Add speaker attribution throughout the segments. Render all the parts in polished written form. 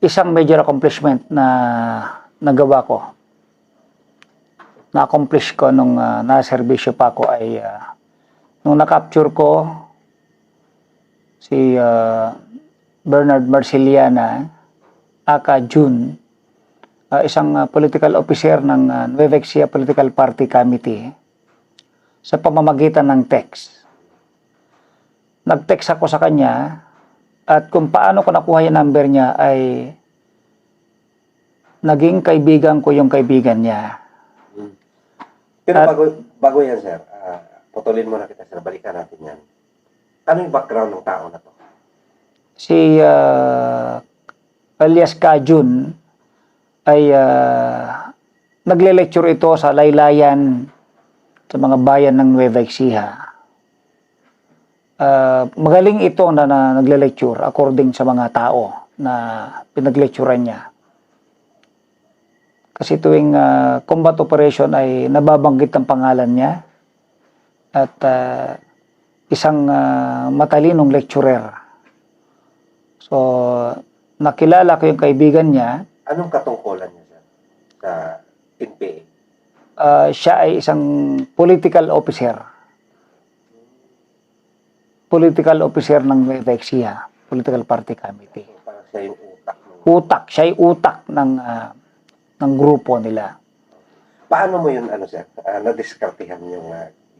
Speaker 1: isang major accomplishment na nagawa ko, na-accomplish ko nung naserbisyo pa ako ay nung na-capture ko si Bernard Marceliana aka June, isang political officer ng Nueva Ecija Political Party Committee, sa pamamagitan ng text. Nag-text ako sa kanya at kung paano ko nakuha yung number niya ay naging kaibigan ko yung kaibigan niya.
Speaker 2: Pero bago yan, sir, putulin mo na kita, sir, balikan natin yan. Ano yung background ng tao na to?
Speaker 1: Si alias Kajun ay nagle-lecture ito sa laylayan sa mga bayan ng Nueva Ecija. Magaling ito na nagle-lecture according sa mga tao na pinag-lecturean niya. Kasi tuwing combat operation ay nababanggit ang pangalan niya at isang matalinong lecturer. So, nakilala ko yung kaibigan niya.
Speaker 2: Anong katungkulan niya, sir, sa NPA?
Speaker 1: Siya ay isang political officer. Political officer ng Nueva Ecija Political Party Committee.
Speaker 2: Parang siya yung utak.
Speaker 1: Siya ay utak ng grupo nila.
Speaker 2: Paano mo yun, sir, na-diskartihan yung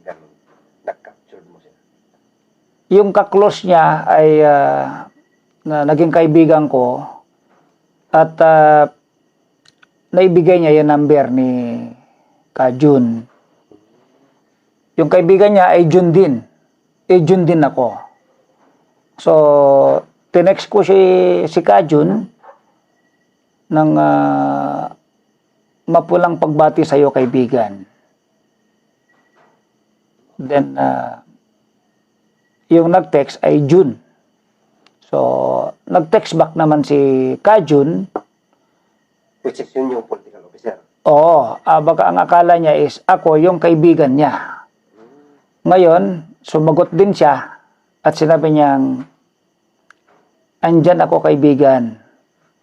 Speaker 2: ganun? Nag-capture mo siya?
Speaker 1: Yung kaklose niya ay na naging kaibigan ko at naibigay niya yung number ni Kajun. Yung kaibigan niya ay Jun din. Jun din ako. So, tinext ko si Kajun ng mapulang pagbati sa iyo, kaibigan. Then, yung nag-text ay Jun. So, nag-text back naman si Kajun.
Speaker 2: Which is yun yung political officer?
Speaker 1: Oo, baka ang akala niya is ako yung kaibigan niya. Ngayon, sumagot din siya at sinabi niyang, andyan ako, kaibigan,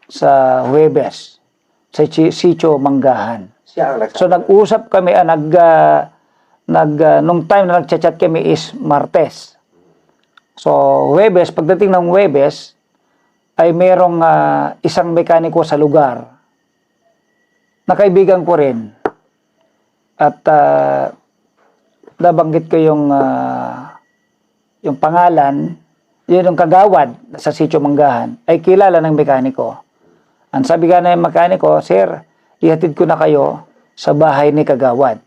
Speaker 1: sa Huwebes, sa Sitio Manggahan.
Speaker 2: Siya ang
Speaker 1: So, nag-usap kami, nung time na nag-chat kami is Martes. So, Huwebes, pagdating ng Huwebes, ay merong isang mekaniko sa lugar na kaibigan ko rin. At nabanggit ko yung pangalan, yun yung kagawad sa Sitio Manggahan, ay kilala ng mekaniko. Ang sabi nga ng mekaniko, sir, ihatid ko na kayo sa bahay ni kagawad.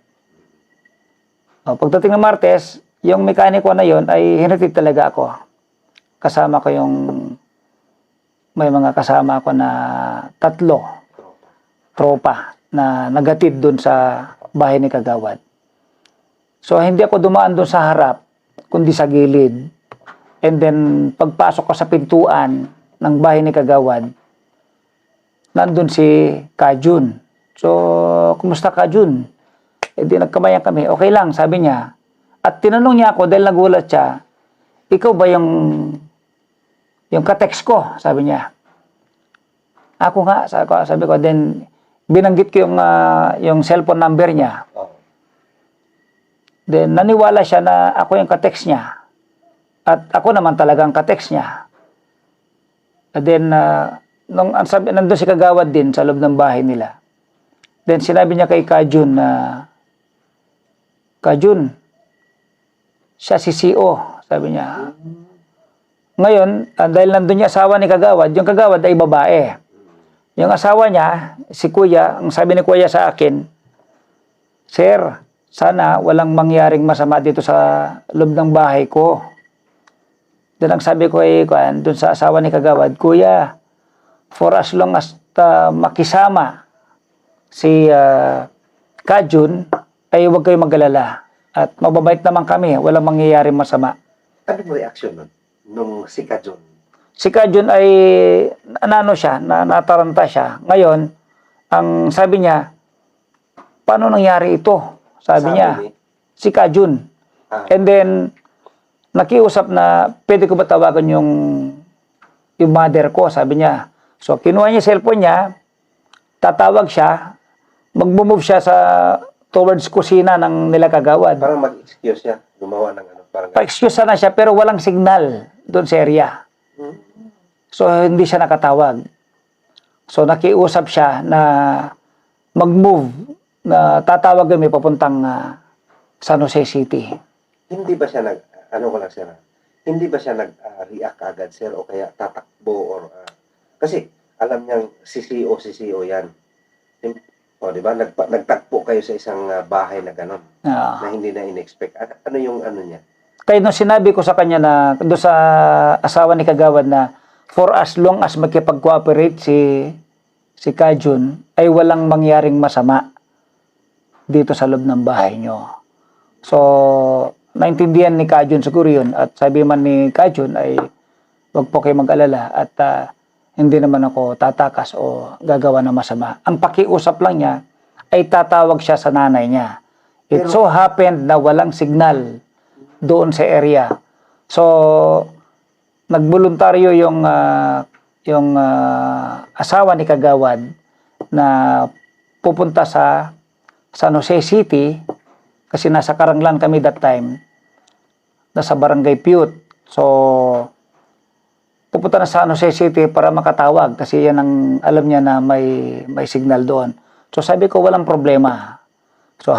Speaker 1: Pagdating ng Martes, yung mekaniko na yon ay hinatid talaga ako. Kasama ko may mga kasama ako na 3 tropa na nagatid dun sa bahay ni kagawad. So, hindi ako dumaan dun sa harap, kundi sa gilid. And then, pagpasok ko sa pintuan ng bahay ni kagawad, nandun si Kajun. So, kumusta Kajun? Di nagkamayan kami. Okay lang, sabi niya. At tinanong niya ako dahil nagulat siya, ikaw ba yung ka-text ko? Sabi niya. Ako nga, sabi ko. Then, binanggit ko yung cellphone number niya. Then, naniwala siya na ako yung ka-text niya. At ako naman talagang ka-text niya. And then, nandun si kagawad din sa loob ng bahay nila. Then, sinabi niya kay Kajun na, Kajun, siya si CO, sabi niya. Ngayon, dahil nandun yung asawa ni kagawad, yung kagawad ay babae. Yung asawa niya, si kuya, ang sabi ni kuya sa akin, sir, sana walang mangyaring masama dito sa loob ng bahay ko. Doon ang sabi ko ay, doon sa asawa ni kagawad, kuya, for as long as makisama si Kajun, ay huwag kayo mag-alala. At mababait naman kami, walang mangyayaring masama.
Speaker 2: Ano mo reaction nun? Nung si Kajun?
Speaker 1: Si Kajun ay, nataranta siya. Ngayon, ang sabi niya, paano nangyari ito? Sabi niya, si Kajun. And then, nakiusap na, pwede ko ba tawagan yung mother ko? Sabi niya, So, kinuha niya yung cellphone niya, tatawag siya, mag-move siya sa towards kusina ng nila kagawad.
Speaker 2: Parang mag-excuse siya, gumawa ng ano, parang
Speaker 1: Pa-excuse na siya pero walang signal doon sa area. So, hindi siya nakatawag. So, nakiusap siya na mag-move, na tatawag kami papuntang San Jose City.
Speaker 2: Hindi ba siya ano ko lang sir, hindi ba siya nag-react agad sir o kaya tatakbo or kasi alam niyang CCO yan. O di ba nagtakbo kayo sa isang bahay na ganon na hindi na in-expect. Ano yung ano niya?
Speaker 1: Kaya nung sinabi ko sa kanya na doon sa asawa ni Kagawad na for as long as magkipag-cooperate si Kajun ay walang mangyaring masama dito sa loob ng bahay nyo. So, naintindihan ni Kajun siguro yun at sabi man ni Kajun ay wag po kayo mag-alala at hindi naman ako tatakas o gagawa ng masama. Ang pakiusap lang niya ay tatawag siya sa nanay niya. It so happened na walang signal doon sa area. So, nagboluntaryo yung asawa ni Kagawad na pupunta sa San Jose City kasi nasa Karanglan kami that time, nasa Barangay Pute. So, pupunta na sa San Jose City para makatawag kasi yan ang alam niya na may signal doon. So, sabi ko walang problema. So,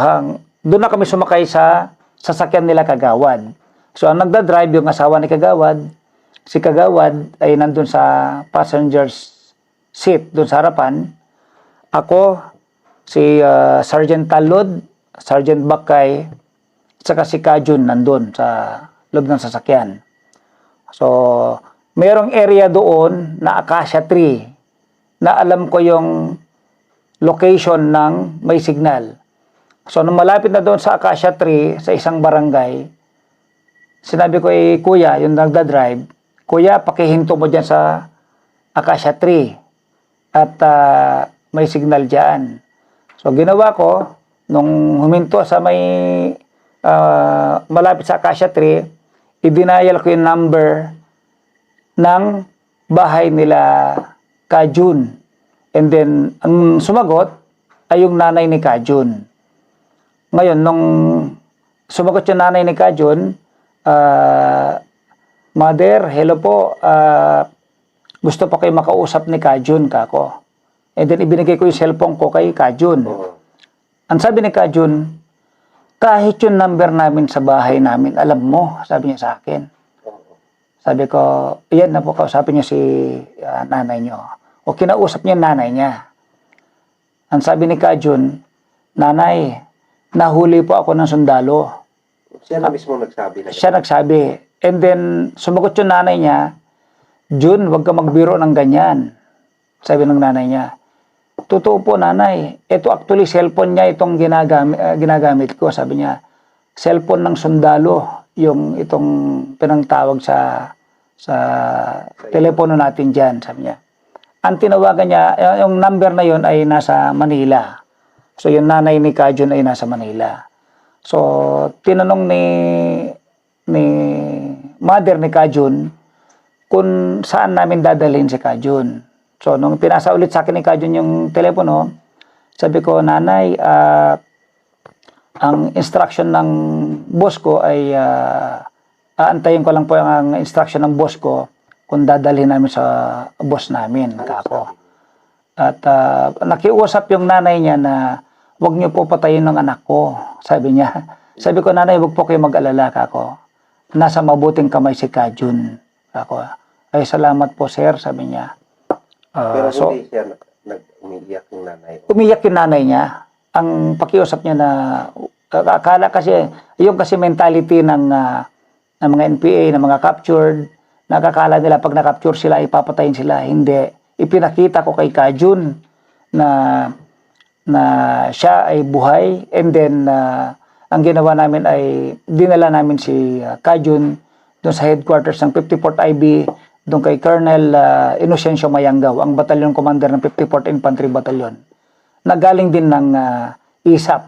Speaker 1: doon na kami sumakay sa sasakyan nila Kagawad. So, ang nagda-drive yung asawa ni Kagawad, si Kagawad ay nandun sa passenger's seat, doon sa harapan. Ako, si Sergeant Talod, Sergeant Bakay, at saka si Kajun nandun sa loob ng sasakyan. So, mayroong area doon na acacia tree na alam ko yung location ng may signal. So, nung malapit na doon sa acacia tree, sa isang barangay, sinabi ko kuya, yung nagda-drive, kuya, pakihinto mo dyan sa acacia tree at may signal dyan. So, ginawa ko, nung huminto sa may malapit sa acacia tree, i-denial ko yung number ng bahay nila Kajun. And then, ang sumagot ay yung nanay ni Kajun. Ngayon, nung sumagot yung nanay ni Kajun, Mother, hello po, gusto pa kayo makausap ni Kajun, kako. And then, ibinigay ko yung cellphone ko kay Kajun. Ang sabi ni Kajun, kahit yung number namin sa bahay namin, alam mo, sabi niya sa akin. Sabi ko, iyan na po, kausapin niyo si nanay niyo. O kinausap niya nanay niya. Ang sabi ni Kajun, nanay, nahuli po ako ng sundalo.
Speaker 2: Siya na mismo nagsabi na.
Speaker 1: Siya nagsabi. And then, sumagot yung nanay niya, Jun, huwag ka magbiro ng ganyan. Sabi ng nanay niya, totoo po nanay, ito actually cellphone niya itong ginagamit ko. Sabi niya, cellphone ng sundalo, yung itong pinangtawag sa telepono natin dyan, sabi niya. Ang tinawagan niya, yung number na yon ay nasa Manila. So, yung nanay ni Kajun ay nasa Manila. So, tinanong ni mother ni Kajun kung saan namin dadalhin si Kajun. So, nung pinasa ulit sa akin ni Kajun yung telepono, sabi ko, nanay, ang instruction ng boss ko ay aantayin ko lang po ang instruction ng boss ko kung dadalhin namin sa boss namin, kako. At nakiusap yung nanay niya na wag niyo po patayin ng anak ko, sabi niya. Sabi ko, nanay, wag po kayo mag-alala, kako. Nasa mabuting kamay si Kajun, kako. Ay, salamat po, sir, sabi niya.
Speaker 2: Pero hindi siya umiiyak yung nanay.
Speaker 1: Umiyak yung nanay niya. Ang pakiusap niya na akala kasi, yung kasi mentality ng mga NPA, ng mga captured, nakakala nila pag na-capture sila, ipapatayin sila. Hindi. Ipinakita ko kay Kajun na siya ay buhay, and then ang ginawa namin ay dinala namin si Kajun doon sa headquarters ng 54th IB, doon kay Colonel Inocencio Mayangaw, ang batalyon commander ng 54th Infantry Battalion. Nagaling din ng ISAP.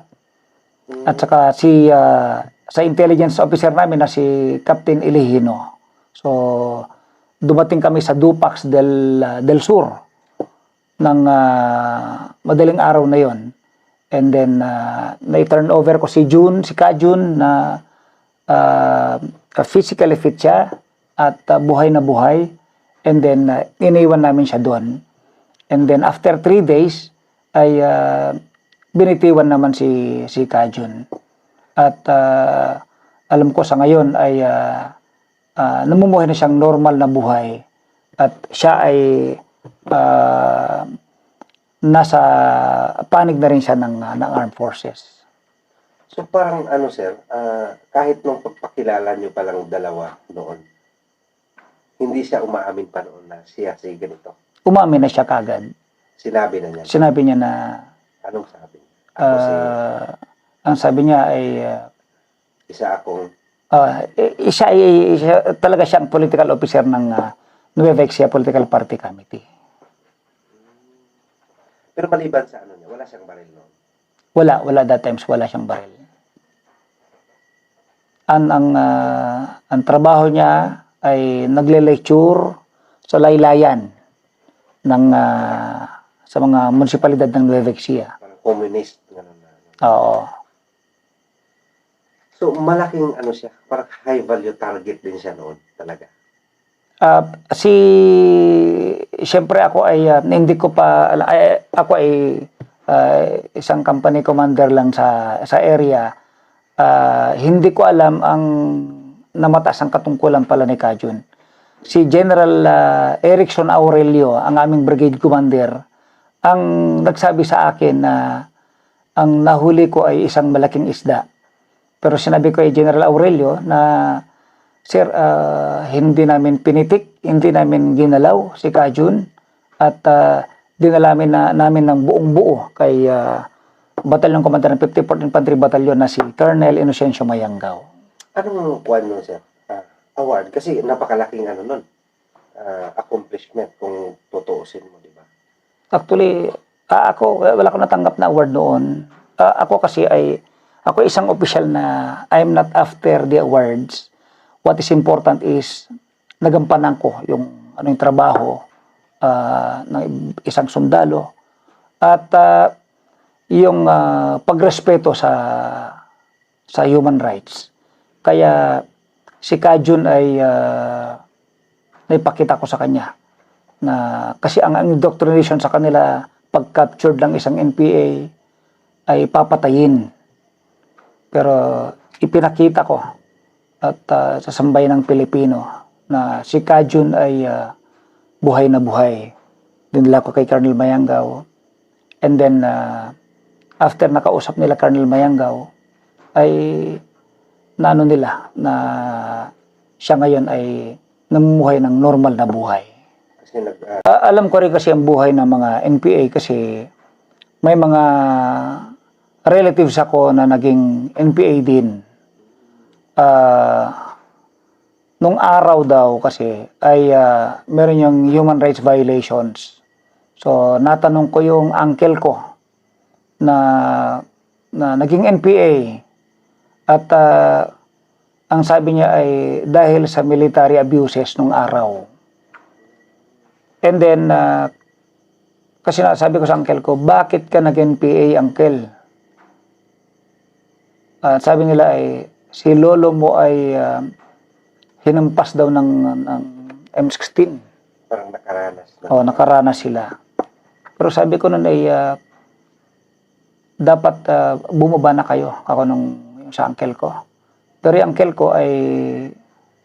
Speaker 1: At saka sa intelligence officer namin na si Captain Ilihino. So, dumating kami sa Dupax del Sur. ng madaling araw na yon. And then, na-turn over ko si Kajun na physically fit siya at buhay na buhay. And then, iniwan namin siya doon. And then, after 3 days, ay binitiwan naman si Kajun. At alam ko sa ngayon ay namumuhay na siyang normal na buhay. At siya ay nasa panig na rin siya ng armed forces.
Speaker 2: So parang ano sir, kahit nung pagpakilala nyo palang dalawa noon, hindi siya umaamin pa noon na siya si ganito.
Speaker 1: Umamin na siya kagad.
Speaker 2: Sinabi na niya.
Speaker 1: Sinabi niya na
Speaker 2: Anong sabi niya? Ako
Speaker 1: ang sabi niya ay
Speaker 2: isa akong
Speaker 1: talaga siyang political officer ng Nueva Ecija Political Party Committee.
Speaker 2: pero maliban sa ano niya, wala siyang baril noon.
Speaker 1: Wala that times wala siyang baril. Ang trabaho niya ay nagle-lecture sa laylayan ng sa mga munisipalidad ng Nueva Ecija.
Speaker 2: Parang communist ganun na.
Speaker 1: Oo.
Speaker 2: So malaking ano siya, parang high value target din siya noon talaga.
Speaker 1: Siyempre ako ay hindi ko pa ako ay isang company commander lang sa area. Hindi ko alam ang namataas ang katungkulan pala ni Kajun. Si General Erickson Aurelio, ang aming brigade commander, ang nagsabi sa akin na ang nahuli ko ay isang malaking isda. Pero sinabi ko kay General Aurelio na, Sir, hindi namin pinitik, hindi namin ginalaw si Kajun at dinalamin namin ng buong buo kay Batalyon Commander ng 54th Infantry Battalion na si Colonel Inocencio Mayanggaw.
Speaker 2: Anong kuwan nun sir? Award? Kasi napakalaking ano nun. Accomplishment kung tutuusin mo, di ba?
Speaker 1: Actually, ako, wala ko natanggap na award noon. Ako kasi ako isang official na I'm not after the awards. What is important is nagampanan ko yung trabaho ng isang sundalo at yung pagrespeto sa human rights. Kaya si Kajun ay naipakita ko sa kanya na kasi ang indoctrination sa kanila pag captured lang isang NPA ay papatayin. Pero ipinakita ko at sa sambayan ng Pilipino na si Kajun ay buhay na buhay. Dinala ko kay Colonel Mayanggaw. And then after nakausap nila Colonel Mayanggaw ay naano nila na siya ngayon ay namumuhay ng normal na buhay.
Speaker 2: Kasi
Speaker 1: Alam ko rin kasi ang buhay ng mga NPA kasi may mga relatives ako na naging NPA din. Nung araw daw kasi ay meron yung human rights violations. So natanong ko yung uncle ko na naging NPA at ang sabi niya ay dahil sa military abuses nung araw. And then kasi sabi ko sa uncle ko, bakit ka nag-NPA, uncle? Sabi nila ay si lolo mo ay hinampas daw ng M16.
Speaker 2: parang nakaranas na.
Speaker 1: Nakaranas sila. Pero sabi ko nun ay dapat bumaba na kayo. Ako yung sa uncle ko. Pero yung uncle ko ay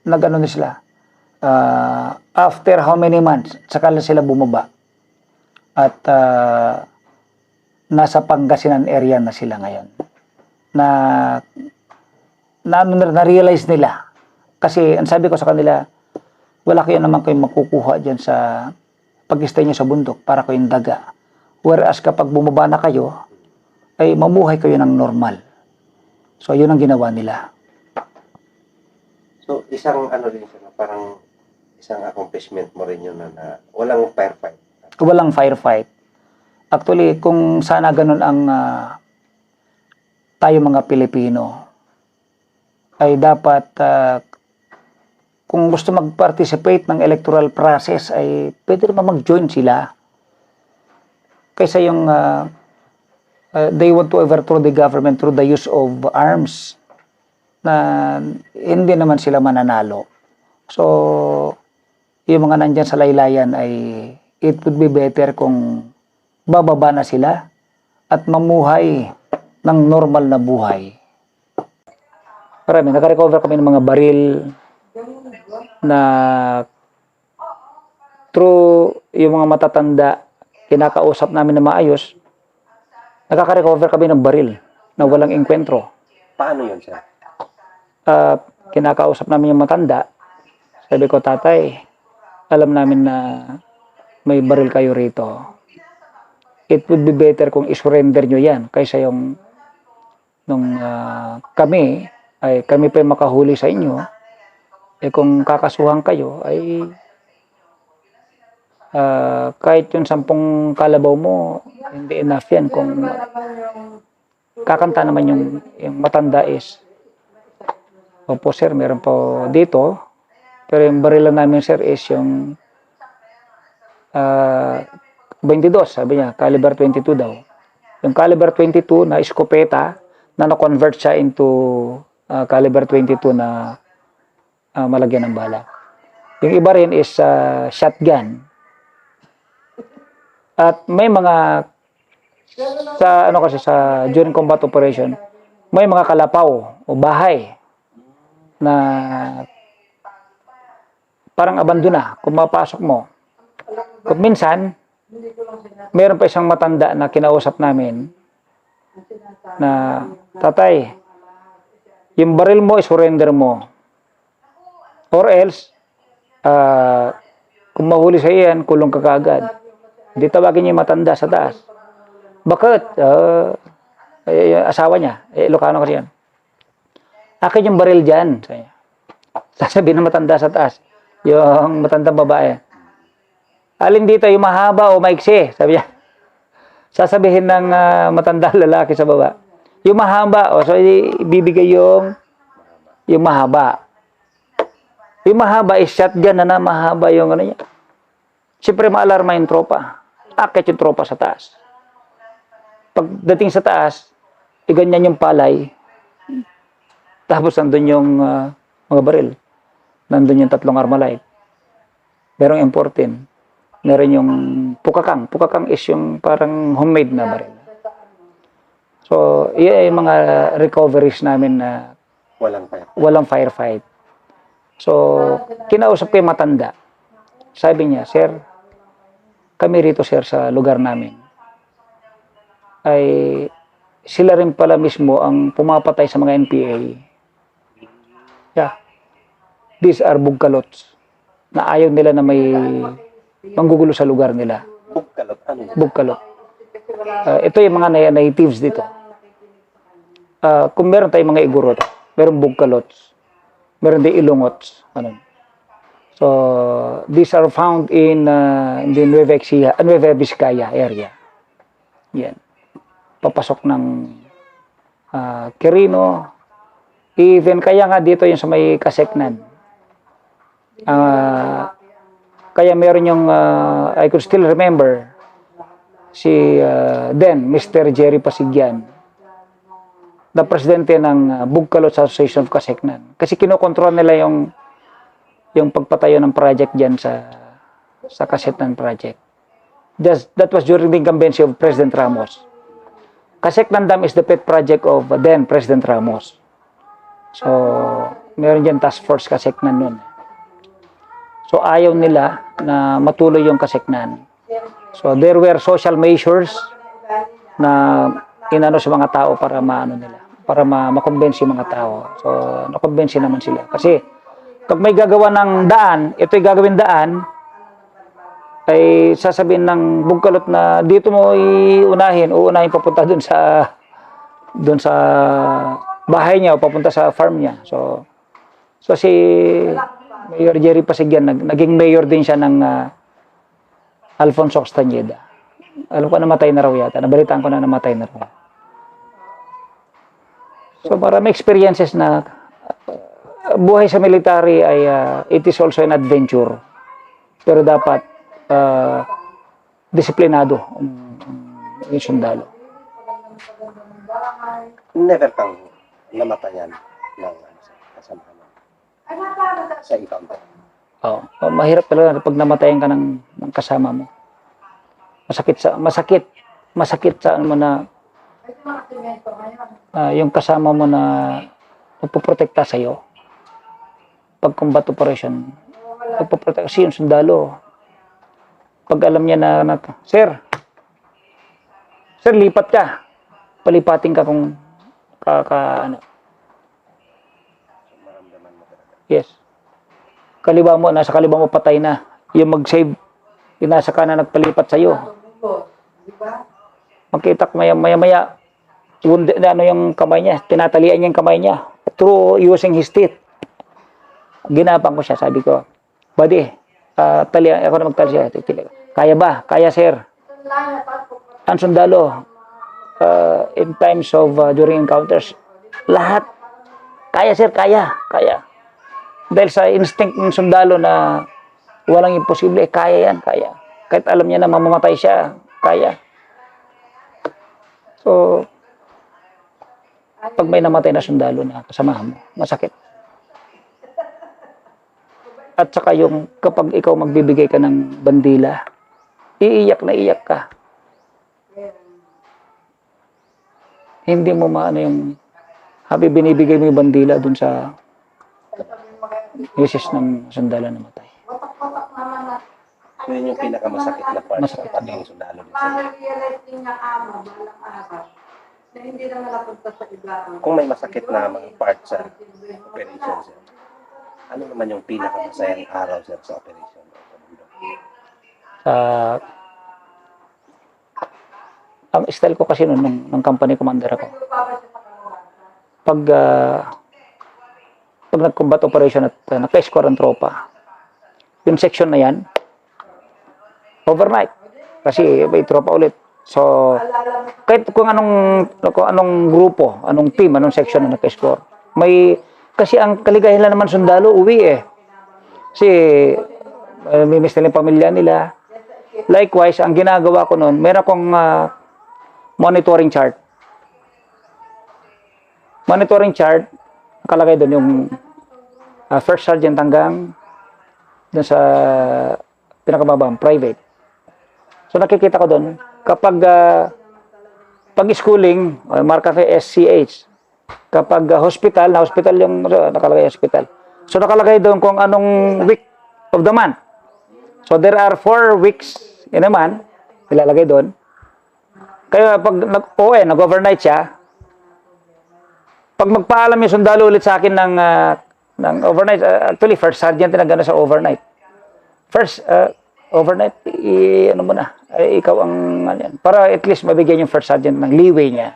Speaker 1: nag-ano na sila. After how many months, saka sila bumaba. At nasa Pangasinan area na sila ngayon. Na-realize nila. Kasi ang sabi ko sa kanila, wala kayo naman kayong makukuha dyan sa pag-stay nyo sa bundok para kayong daga. Whereas kapag bumaba na kayo, ay mamuhay kayo ng normal. So yun ang ginawa nila.
Speaker 2: So isang ano rin siya, parang isang accomplishment mo rin yun na walang firefight.
Speaker 1: Walang firefight. Actually, kung sana ganun ang tayo mga Pilipino, ay dapat kung gusto mag-participate ng electoral process ay pwede naman mag-join sila. kaysa yung they want to overthrow the government through the use of arms na hindi naman sila mananalo. So, yung mga nandyan sa laylayan ay it would be better kung bababa na sila at mamuhay ng normal na buhay. Marami, nakarecover kami ng mga baril na through yung mga matatanda, kinakausap namin na maayos, nakaka-recover kami ng baril na walang enkwentro.
Speaker 2: Paano yun, sir?
Speaker 1: Kinakausap namin yung matanda, sabi ko, tatay, alam namin na may baril kayo rito. It would be better kung isurrender nyo yan kaysa yung nung kami pa yung makahuli sa inyo, kung kakasuhan kayo ay kahit yung 10 kalabaw mo hindi enough yan kung kakanta naman yung matanda is, opo sir, meron po dito, pero yung baril lang namin sir is yung 22, sabi niya, caliber 22 daw. Yung caliber 22 na iskopeta na na-convert siya into caliber 22 na malagyan ng bala. Yung iba rin is shotgun. At may mga sa during combat operation, may mga kalapaw o bahay na parang abandona kung mapasok mo. Kung minsan, meron pa isang matanda na kinausap namin na, tatay, yung baril mo, surrender mo. Or else, kung mahuli sa iyan, kulong ka kaagad. Hindi tawagin niya yung matanda sa taas. Bakit? Asawa niya, Ilocano kasi yan. Akin yung baril dyan. Sasabihin ng matanda sa taas. Yung matandang babae. Alin dito, yung mahaba o maiksi? Sabi niya. Sasabihin ng matanda lalaki sa baba. Yung mahaba, so ibibigay yung mahaba. Yung mahaba is shotgun na mahaba yung ano niya. Siyempre maalarma yung tropa. Akit yung tropa sa taas. Pagdating sa taas, ganyan yung palay. Tapos nandun yung mga baril. Nandun yung 3 Armalite. Merong M14. Meron yung pukakang. Pukakang is yung parang homemade na baril. So, iyan yung mga recoveries namin na walang firefight. So, kinausap ko yung matanda. Sabi niya, sir, kami rito sir sa lugar namin ay sila rin pala mismo ang pumapatay sa mga NPA. Yeah. These are bugkalots na ayaw nila na may manggugulo sa lugar nila.
Speaker 2: Bugkalot? Ano yun?
Speaker 1: Bugkalot. Ito yung mga natives dito. Kung meron tayong mga igurot, meron bugkalots, meron din ilongots. Ano. So, these are found in the Nueva Vizcaya area. Yan. Papasok ng Quirino. Even kaya nga dito yung sa may Kaseknan. Kaya meron yung, I could still remember, si Mr. Jerry Pasigyan, na presidente ng Bugkalot Association of Kaseknan. Kasi kinokontrol nila yung pagpatayo ng project dyan sa Kaseknan project. That was during the incumbency of President Ramos. Kaseknan Dam is the pet project of then President Ramos. So, meron dyan task force Kaseknan nun. So, ayaw nila na matuloy yung Kaseknan. So, there were social measures na inano sa mga tao para makonbensi yung mga tao. So, nakonbensi naman sila. Kasi, pag may gagawa ng daan, ito'y gagawin daan, ay sasabihin ng Bugkalot na dito mo uunahin papunta dun sa bahay niya o papunta sa farm niya. So si Mayor Jerry Pasigyan, naging mayor din siya ng Alfonso Castañeda. Alam ko namatay na raw yata. Nabalitaan ko na namatay na raw. So marami experiences na buhay sa military ay it is also an adventure. Pero dapat disiplinado yung sundalo.
Speaker 2: Never kang namatayan ng kasamahan mo sa encounter.
Speaker 1: Oh, mahirap talaga pag namatayan ka ng kasama mo. Masakit sa ano mo na yung kasama mo na nagpoprotekta sa iyo. Pag combat operation, nagpoprotekta kasi yung sundalo. Pag alam niya na sir, lipat ka. Palipatin ka kung ano.
Speaker 2: Maramdaman mo talaga.
Speaker 1: Yes. Nasa kaliwa mo patay na. Yung mag-save, yung nasa kanan nagpalipat sa iyo. Makita ko maya, wounded na ano yung kamay niya, tinatalian niya yung kamay niya through using his teeth. Ginapang ko siya, sabi ko, buddy, talian, ako na magtali siya. Kaya ba? Kaya, sir. Ang sundalo, in times of during encounters, lahat, kaya, sir, kaya. Dahil sa instinct ng sundalo na walang imposible, kaya yan, kaya. Kahit alam niya na mamamatay siya, kaya. So, pag may namatay na sundalo na kasamahan mo, masakit. At saka yung kapag ikaw magbibigay ka ng bandila, iiyak na iyak ka. Hindi mo maano yung binibigay mo yung bandila dun sa misis ng sundalo na matay.
Speaker 2: So yun yung pinakamasakit na part
Speaker 1: Masakit
Speaker 2: sa pagiging sundalo din sir.
Speaker 3: Ma-realize din niya balang araw na hindi na nalapunta sa iba.
Speaker 2: Kung may masakit na mga part sa operation sir, ano naman yung pinakamasayang araw sir sa operation?
Speaker 1: Ang style ko kasi noon ng company commander ako. Pag nag-combat operation at naka-score ang tropa, yung section na yan, overnight. Kasi may tropa ulit. So, kahit kung anong grupo, anong team, anong section na naka-score, kasi ang kaligayahan lang naman sundalo, uwi eh. Kasi, may miss nila yung pamilya nila. Likewise, ang ginagawa ko noon, meron akong monitoring chart. Monitoring chart, nakalagay doon yung first sergeant hanggang doon sa pinakababang, private. So nakikita ko doon, kapag pag-schooling, marka kay SCH. Kapag hospital yung nakalagay hospital. So nakalagay doon kung anong week of the month. So there are 4 weeks in a month, nilalagay doon. Kaya pag nag-overnight siya, pag magpaalam yung sundalo ulit sa akin ng overnight, actually first sergeant na gano'n sa overnight. First, overnight, ano mo na, ikaw ang, para at least mabigyan yung first sergeant ng leeway niya.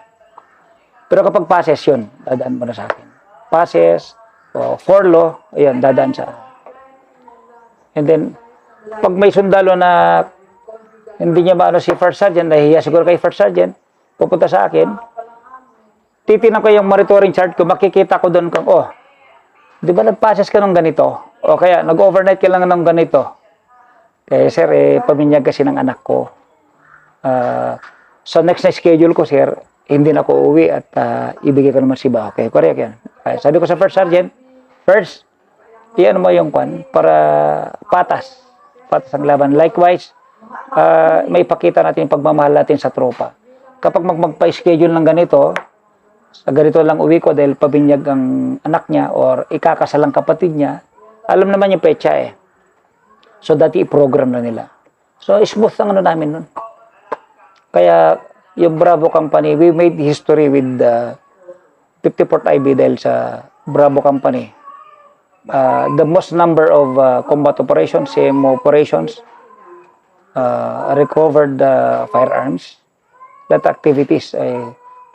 Speaker 1: Pero kapag passes yun, dadaan mo na sa akin. Passes, forlo, ayan, dadaan sa akin. And then, pag may sundalo na hindi niya maano si first sergeant, nahihiya siguro kay first sergeant, pupunta sa akin, titinan ko yung monitoring chart ko, makikita ko doon kung, di ba nag-passes ka ng ganito? O kaya, nag-overnight ka lang ng ganito. Kaya sir, paminyag kasi ng anak ko. So next na schedule ko, sir, hindi na ako uwi at ibigay ko naman si Ba. Okay, correct yan. Sabi ko sa first sergeant, first, iyan mo yung kwan para patas ang laban. Likewise, may ipakita natin yung pagmamahal natin sa tropa. Kapag magpa-schedule ng ganito, sa ganito lang uwi ko dahil pabinyag ang anak niya or ikakasalang kapatid niya, alam naman yung petsa eh. So dati i-program na nila. So smooth ang ano namin nun. Kaya yung Bravo Company, we made history with the 54th IB dahil sa Bravo Company. The most number of combat operations, CMO operations, recovered firearms, that activities.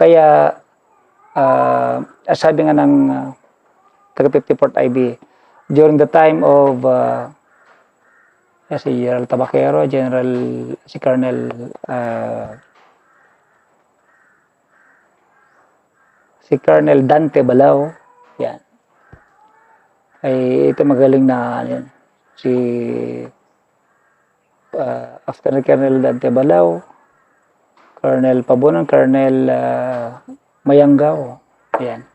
Speaker 1: Kaya, sabi nga ng taga 54th IB, during the time of si General Tabaquero, si Colonel Dante Balao, yan. Ay ito magaling na yan. Si after Colonel Dante Balao, Colonel Pabunan, Colonel Mayanggaw. Ayan.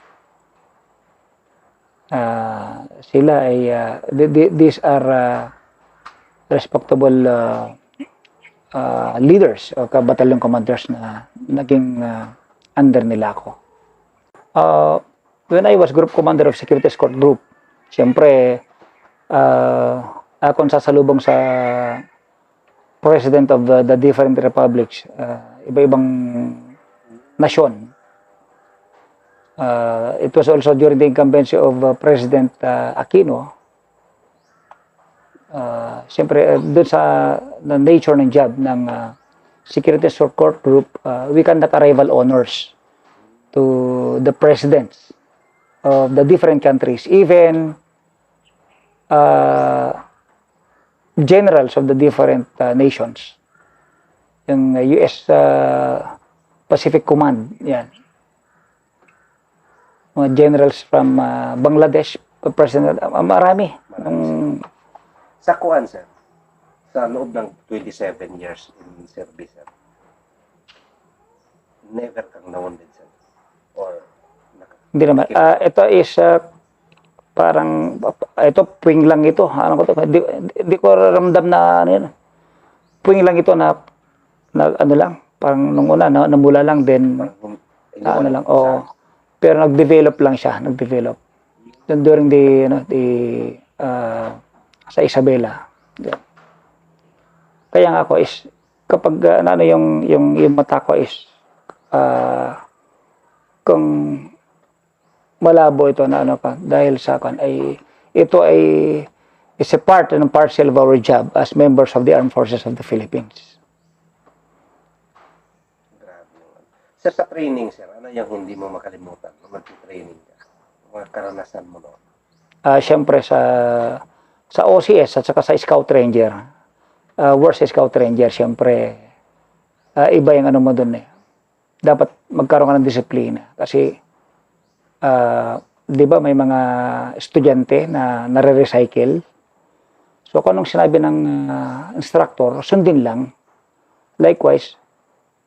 Speaker 1: Sila ay these are respectable leaders o battalion commanders na naging under nila ako. When I was group commander of Security Escort Group, siyempre akong sasalubong sa president of the different republics, iba-ibang nasyon. It was also during the incumbency of President Aquino. Siyempre, doon sa the nature ng job ng Security Escort Group, we conduct arrival honors to the presidents of the different countries, even generals of the different nations. Yung US Pacific Command, yan. Mga generals from Bangladesh, President, marami.
Speaker 2: Sa kuan, sir, sa loob ng 27 years in service, sir, never kang na-wounded, sir? Or
Speaker 1: Hindi naman. Ito is parang, ito, puwing lang ito. Ano ko to? Di ko ramdam na, ano yun. Puwing lang ito na ano lang, parang nung una, namula lang, then, ano lang, pero nag-develop lang siya, nag-develop. Then during the, sa Isabela. Yeah. Kaya nga ako is, kapag, yung mata ko is, kung malabo ito na dahil sa akin ay ito ay is a part and parcel of our job as members of the Armed Forces of the Philippines.
Speaker 2: grabe yun. Sir, sa training, sir, ano yung hindi mo makalimutan nung mag-training ka? Mga karanasan mo noon?
Speaker 1: Siyempre sa OCS at saka sa Scout Ranger, worst Scout Ranger, siyempre iba yung ano mo dun eh. Dapat magkaroon ka ng disiplina kasi di ba may mga estudyante na nare-recycle. So kung anong sinabi ng instructor, sundin lang. Likewise,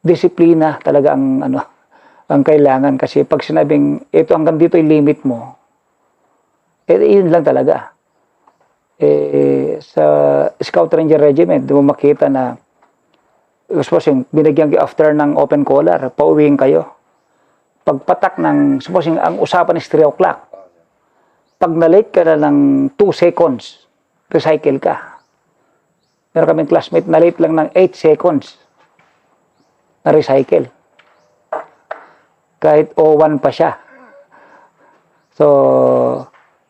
Speaker 1: disiplina talaga ang kailangan kasi pag sinabing ito hanggang dito yung limit mo, yun lang talaga. Sa Scout Ranger Regiment, di mo makita na supposing binigyan kayo after ng open collar, pauwiin kayo. Pagpatak ng, supposing ang usapan is 3 o'clock. Pag na-late ka na ng 2 seconds, recycle ka. Meron kaming classmate na late lang ng 8 seconds na recycle. Kahit O1 pa siya. So,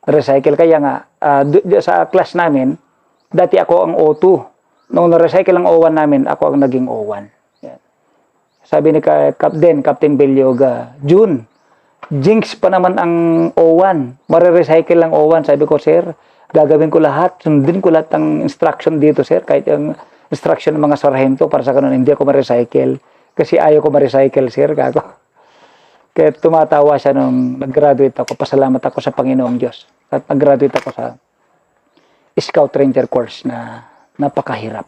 Speaker 1: recycle kaya nga. Sa class namin, dati ako ang O2. Nung na-recycle ang O1 namin, ako ang naging O1. Yan. Sabi ni Captain Belyoga, June, jinx pa naman ang O1. Mare-recycle lang O1. Sabi ko, sir, gagawin ko lahat. Sundin ko lahat ng instruction dito, sir. Kahit yung instruction ng mga sarhento para sa ganun, hindi ako ma-recycle. Kasi ayaw ko ma-recycle, sir. Kaya tumatawa siya nung nag-graduate ako. Pasalamat ako sa Panginoong Diyos. At nag-graduate ako sa Scout Ranger course na napakahirap.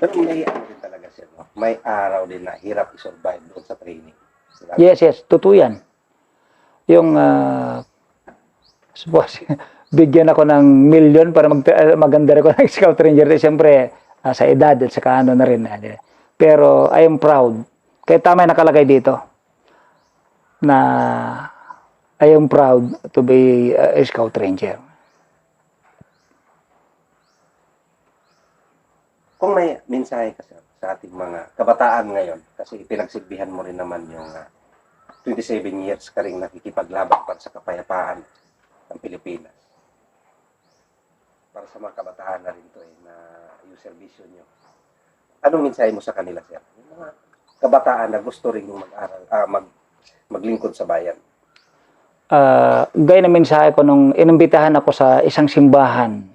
Speaker 2: Pero may ano din talaga, sir, no? May araw din na hirap i-survive doon sa training.
Speaker 1: Yes, totoo yan. Yung, suppose, bigyan ako ng milyon para maganda ko ng Scout Ranger. Siyempre, sa edad at saka ano na rin. Pero, I am proud. Kaya tama yung nakalagay dito na I am proud to be a Scout Ranger.
Speaker 2: Kung may mensahe ka, sir, sa ating mga kabataan ngayon, kasi pinagsilbihan mo rin naman yung 27 years ka rin nakikipaglaban para sa kapayapaan ng Pilipinas. Para sa mga kabataan na rin to na yung servisyo nyo. Anong mensahe mo sa kanila, sir? Yung mga kabataan na gusto rin yung mag-aral, maglingkod sa bayan.
Speaker 1: Gaya na mensahe ko nung inimbitahan ako sa isang simbahan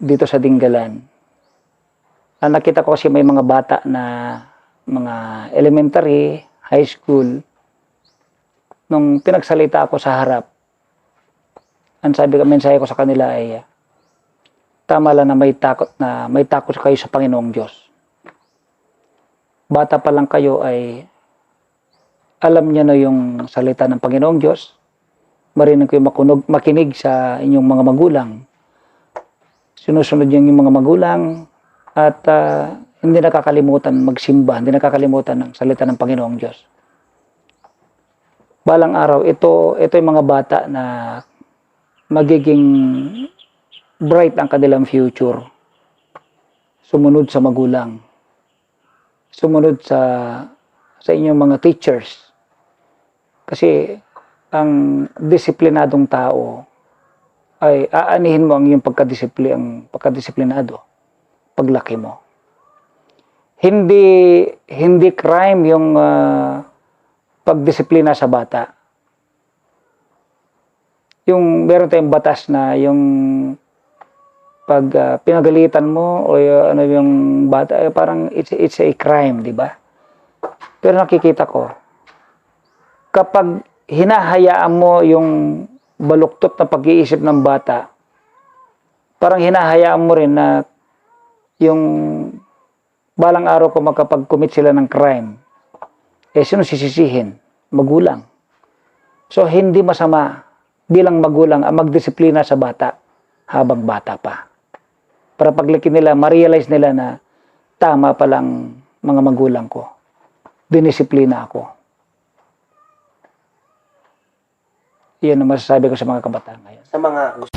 Speaker 1: dito sa Dingalan. Nakita ko kasi may mga bata na mga elementary, high school. Nung pinagsalita ako sa harap, ang mensahe ko sa kanila ay tama lang na may takot kayo sa Panginoong Diyos. bata pa lang kayo ay alam niya na yung salita ng Panginoong Diyos, marinig kayo makinig sa inyong mga magulang, sinusunod niyo yung mga magulang, at hindi nakakalimutan magsimba, hindi nakakalimutan ng salita ng Panginoong Diyos. Balang araw, ito yung mga bata na magiging bright ang kanilang future. Sumunod sa magulang. Sumunod sa inyong mga teachers. Kasi ang disiplinadong tao ay aanihin mo ang iyong pagkadisiplinado paglaki mo. Hindi crime yung pagdisiplina sa bata. Yung meron tayong batas na yung pag pinagalitan mo o ano yung bata, parang it's a crime, di ba? Pero nakikita ko, kapag hinahayaan mo yung baluktot na pag-iisip ng bata, parang hinahayaan mo rin na yung balang araw ko makapag-commit sila ng crime, sino sisisihin? Magulang. So, hindi masama bilang magulang ang magdisiplina sa bata habang bata pa. Para paglaki nila, ma-realize nila na tama palang mga magulang ko. Dinisiplina ako. Iyan ang masasabi ko sa mga kabataan ngayon.
Speaker 2: Sa mga gusto